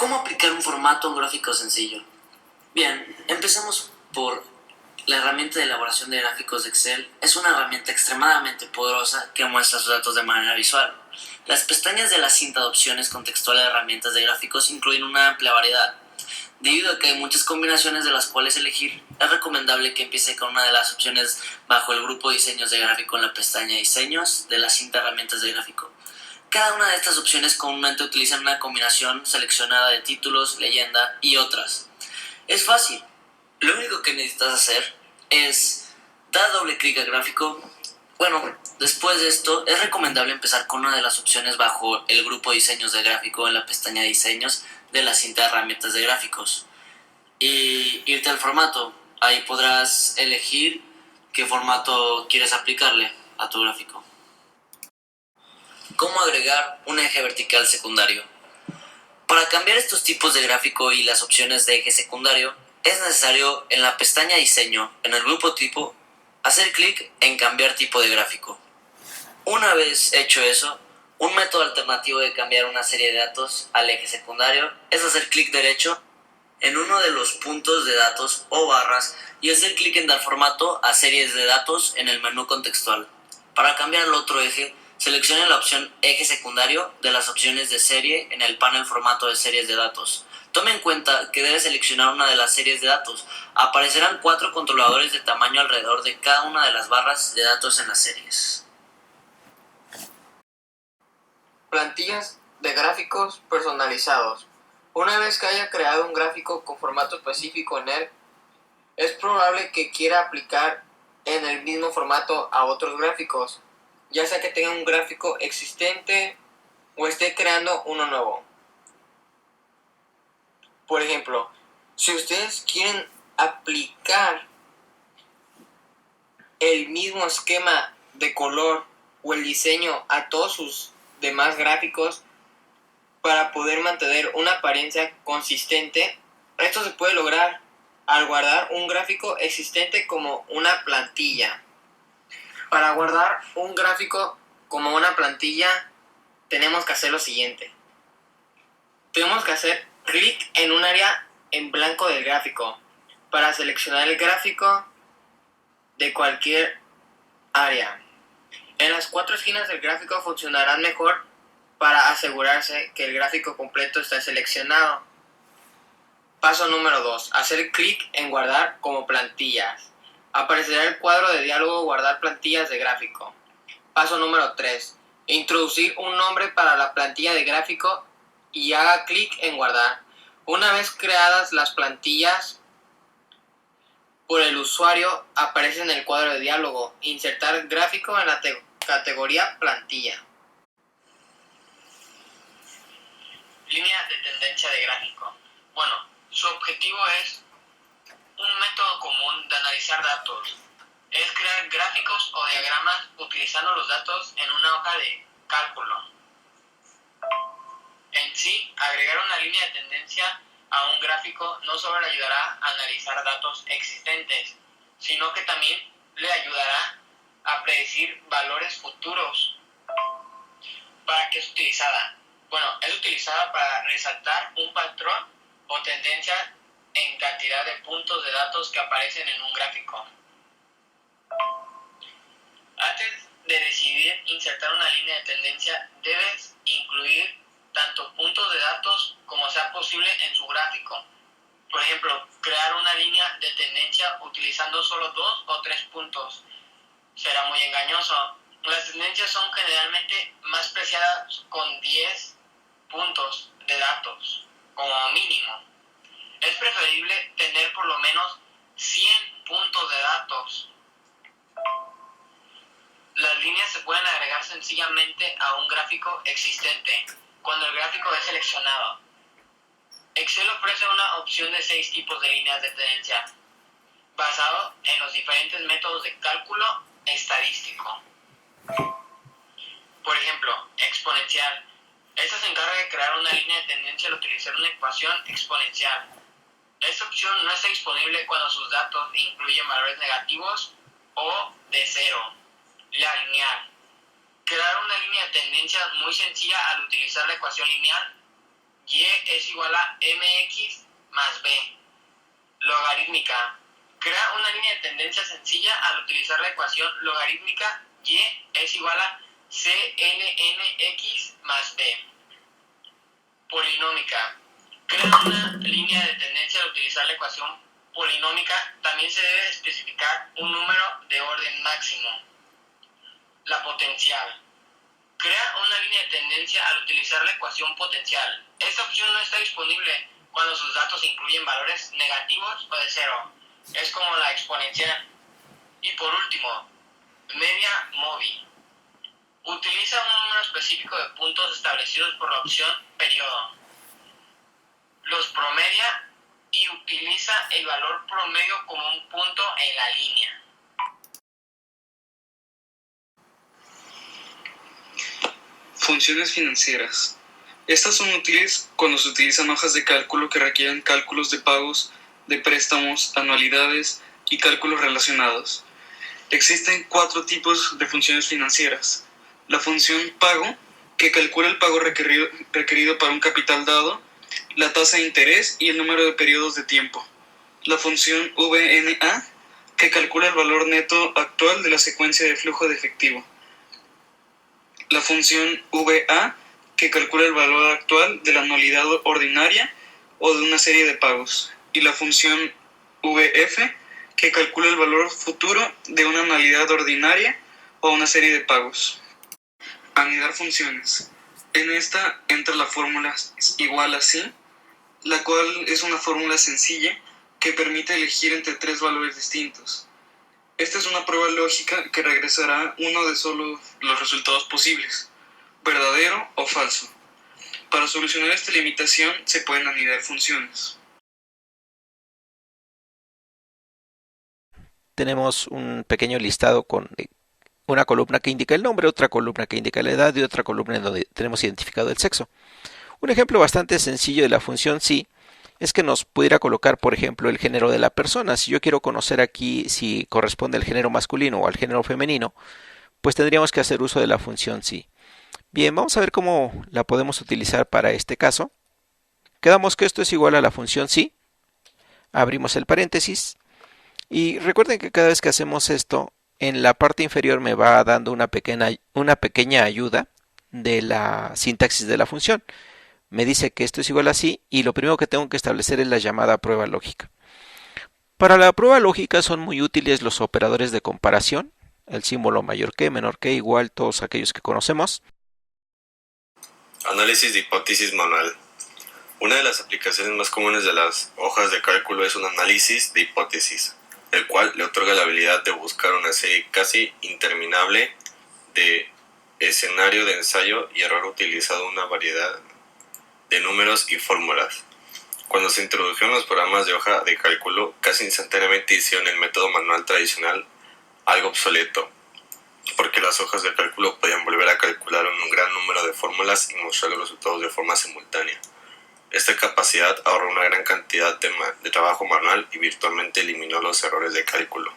¿Cómo aplicar un formato a un gráfico sencillo? Bien, empecemos por la herramienta de elaboración de gráficos de Excel. Es una herramienta extremadamente poderosa que muestra sus datos de manera visual. Las pestañas de la cinta de opciones contextuales de herramientas de gráficos incluyen una amplia variedad. Debido a que hay muchas combinaciones de las cuales elegir, es recomendable que empiece con una de las opciones bajo el grupo Diseños de gráfico en la pestaña Diseños de la cinta Herramientas de gráfico. Cada una de estas opciones comúnmente utilizan una combinación seleccionada de títulos, leyenda y otras. Es fácil. Lo único que necesitas hacer es dar doble clic al gráfico. Después de esto es recomendable empezar con una de las opciones bajo el grupo Diseños de gráfico en la pestaña Diseños de la cinta Herramientas de gráficos y irte al formato. Ahí podrás elegir qué formato quieres aplicarle a tu gráfico. ¿Cómo agregar un eje vertical secundario? Para cambiar estos tipos de gráfico y las opciones de eje secundario, es necesario en la pestaña Diseño, en el grupo Tipo, hacer clic en Cambiar tipo de gráfico. Una vez hecho eso, un método alternativo de cambiar una serie de datos al eje secundario es hacer clic derecho en uno de los puntos de datos o barras y hacer clic en Dar formato a series de datos en el menú contextual. Para cambiar al otro eje, seleccione la opción Eje secundario de las opciones de serie en el panel Formato de series de datos. Tome en cuenta que debe seleccionar una de las series de datos. Aparecerán 4 controladores de tamaño alrededor de cada una de las barras de datos en las series. Plantillas de gráficos personalizados. Una vez que haya creado un gráfico con formato específico en él, es probable que quiera aplicar en el mismo formato a otros gráficos, ya sea que tenga un gráfico existente o esté creando uno nuevo. Por ejemplo, si ustedes quieren aplicar el mismo esquema de color o el diseño a todos sus demás gráficos para poder mantener una apariencia consistente, esto se puede lograr al guardar un gráfico existente como una plantilla. Para guardar un gráfico como una plantilla, tenemos que hacer lo siguiente. Tenemos que hacer clic en un área en blanco del gráfico para seleccionar el gráfico de cualquier área. En las 4 esquinas del gráfico funcionarán mejor para asegurarse que el gráfico completo está seleccionado. Paso número 2. Hacer clic en guardar como plantillas. Aparecerá el cuadro de diálogo guardar plantillas de gráfico. Paso número 3. Introducir un nombre para la plantilla de gráfico y haga clic en guardar. Una vez creadas las plantillas por el usuario, aparece en el cuadro de diálogo insertar gráfico en la categoría plantilla. Línea de tendencia de gráfico. Su objetivo es un método común de analizar datos. Es crear gráficos o diagramas utilizando los datos en una hoja de cálculo. En sí, agregar una línea de tendencia a un gráfico no solo le ayudará a analizar datos existentes, sino que también le ayudará a predecir valores futuros. ¿Para qué es utilizada? Es utilizada para resaltar un patrón o tendencia en cantidad de puntos de datos que aparecen en un gráfico. Antes de decidir insertar una línea de tendencia, debes incluir tanto puntos de datos como sea posible en su gráfico. Por ejemplo, crear una línea de tendencia utilizando solo 2 o 3 puntos será muy engañoso. Las tendencias son generalmente más preciadas con 10 puntos de datos como mínimo. Es preferible tener por lo menos 100 puntos de datos. Las líneas se pueden agregar sencillamente a un gráfico existente cuando el gráfico es seleccionado. Excel ofrece una opción de 6 tipos de líneas de tendencia, basado en los diferentes métodos de cálculo estadístico. Por ejemplo, exponencial. Esta se encarga de crear una línea de tendencia al utilizar una ecuación exponencial. Esta opción no está disponible cuando sus datos incluyen valores negativos o de cero. La lineal. Crear una línea de tendencia muy sencilla al utilizar la ecuación lineal, y es igual a mx más b. Logarítmica. Crea una línea de tendencia sencilla al utilizar la ecuación logarítmica y es igual a clnx más b. Polinómica. Crea una línea de tendencia al utilizar la ecuación polinómica. También se debe especificar un número de orden máximo. La potencial. Crea una línea de tendencia al utilizar la ecuación potencial. Esta opción no está disponible cuando sus datos incluyen valores negativos o de cero. Es como la exponencial. Y por último, media móvil. Utiliza un número específico de puntos establecidos por la opción periodo. Los promedia y utiliza el valor promedio como un punto en la línea. Funciones financieras. Estas son útiles cuando se utilizan hojas de cálculo que requieren cálculos de pagos, de préstamos, anualidades y cálculos relacionados. Existen 4 tipos de funciones financieras. La función pago, que calcula el pago requerido para un capital dado, la tasa de interés y el número de periodos de tiempo. La función VNA, que calcula el valor neto actual de la secuencia de flujo de efectivo. La función VA, que calcula el valor actual de la anualidad ordinaria o de una serie de pagos. Y la función VF, que calcula el valor futuro de una anualidad ordinaria o una serie de pagos. Anidar funciones. En esta entra la fórmula igual a sí, la cual es una fórmula sencilla que permite elegir entre 3 valores distintos. Esta es una prueba lógica que regresará uno de solo los resultados posibles, verdadero o falso. Para solucionar esta limitación se pueden anidar funciones. Tenemos un pequeño listado con una columna que indica el nombre, otra columna que indica la edad y otra columna en donde tenemos identificado el sexo. Un ejemplo bastante sencillo de la función sí es que nos pudiera colocar, por ejemplo, el género de la persona. Si yo quiero conocer aquí si corresponde al género masculino o al género femenino, pues tendríamos que hacer uso de la función sí. Bien, vamos a ver cómo la podemos utilizar para este caso. Quedamos que esto es igual a la función sí. Abrimos el paréntesis. Y recuerden que cada vez que hacemos esto, en la parte inferior me va dando una pequeña ayuda de la sintaxis de la función. Me dice que esto es igual a sí y lo primero que tengo que establecer es la llamada prueba lógica. Para la prueba lógica son muy útiles los operadores de comparación, el símbolo mayor que, menor que, igual, todos aquellos que conocemos. Análisis de hipótesis manual. Una de las aplicaciones más comunes de las hojas de cálculo es un análisis de hipótesis, el cual le otorga la habilidad de buscar una serie casi interminable de escenario de ensayo y error utilizando una variedad de números y fórmulas. Cuando se introdujeron los programas de hoja de cálculo, casi instantáneamente hicieron el método manual tradicional algo obsoleto, porque las hojas de cálculo podían volver a calcular un gran número de fórmulas y mostrar los resultados de forma simultánea. Esta capacidad ahorró una gran cantidad de trabajo manual y virtualmente eliminó los errores de cálculo.